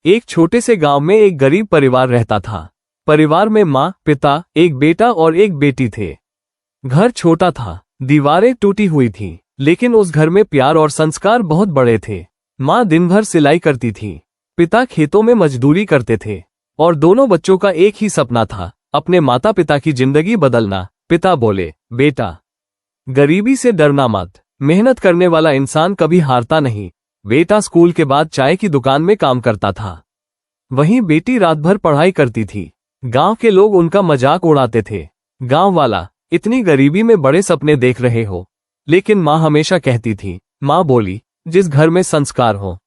एक छोटे से गांव में एक गरीब परिवार रहता था। परिवार में माँ, पिता, एक बेटा और एक बेटी थे। घर छोटा था, दीवारें टूटी हुई थीं, लेकिन उस घर में प्यार और संस्कार बहुत बड़े थे। माँ दिन भर सिलाई करती थी, पिता खेतों में मजदूरी करते थे और दोनों बच्चों का एक ही सपना था, अपने माता पिता की जिंदगी बदलना। पिता बोले, बेटा, गरीबी से डरना मत, मेहनत करने वाला इंसान कभी हारता नहीं। बेटा स्कूल के बाद चाय की दुकान में काम करता था, वहीं बेटी रात भर पढ़ाई करती थी। गांव के लोग उनका मजाक उड़ाते थे, गांव वाला, इतनी गरीबी में बड़े सपने देख रहे हो। लेकिन माँ हमेशा कहती थी, माँ बोली, जिस घर में संस्कार हो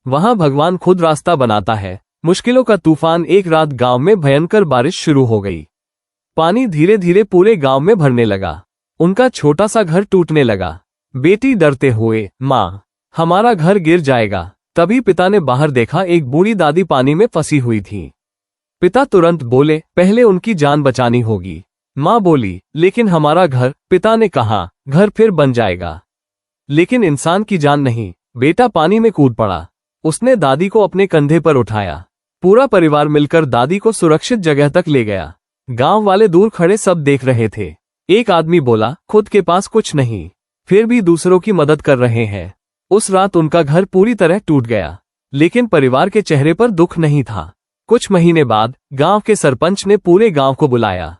वहां भगवान खुद रास्ता बनाता है। मुश्किलों का तूफान। एक रात गांव में भयंकर बारिश शुरू हो गई। पानी धीरे धीरे पूरे गांव में भरने लगा। उनका छोटा सा घर टूटने लगा। बेटी डरते हुए, माँ, हमारा घर गिर जाएगा। तभी पिता ने बाहर देखा, एक बूढ़ी दादी पानी में फंसी हुई थी। पिता तुरंत बोले, पहले उनकी जान बचानी होगी। माँ बोली, लेकिन हमारा घर। पिता ने कहा, घर फिर बन जाएगा, लेकिन इंसान की जान नहीं। बेटा पानी में कूद पड़ा। उसने दादी को अपने कंधे पर उठाया। पूरा परिवार मिलकर दादी को सुरक्षित जगह तक ले गया। गांव वाले दूर खड़े सब देख रहे थे। एक आदमी बोला, खुद के पास कुछ नहीं, फिर भी दूसरों की मदद कर रहे हैं। उस रात उनका घर पूरी तरह टूट गया, लेकिन परिवार के चेहरे पर दुख नहीं था। कुछ महीने बाद गांव के सरपंच ने पूरे गांव को बुलाया।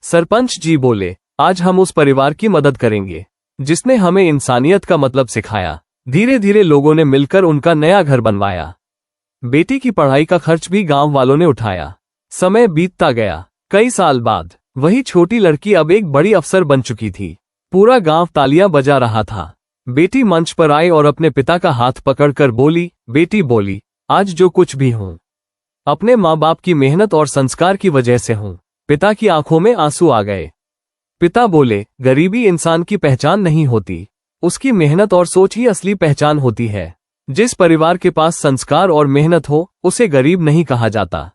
सरपंच जी बोले, आज हम उस परिवार की मदद करेंगे जिसने हमें इंसानियत का मतलब सिखाया। धीरे धीरे लोगों ने मिलकर उनका नया घर बनवाया। बेटी की पढ़ाई का खर्च भी गांव वालों ने उठाया। समय बीतता गया। कई साल बाद वही छोटी लड़की अब एक बड़ी अफसर बन चुकी थी। पूरा गांव तालियां बजा रहा था। बेटी मंच पर आई और अपने पिता का हाथ पकड़कर बोली, बेटी बोली, आज जो कुछ भी हूं, अपने माँ बाप की मेहनत और संस्कार की वजह से हूं। पिता की आंखों में आंसू आ गए। पिता बोले, गरीबी इंसान की पहचान नहीं होती, उसकी मेहनत और सोच ही असली पहचान होती है। जिस परिवार के पास संस्कार और मेहनत हो, उसे गरीब नहीं कहा जाता।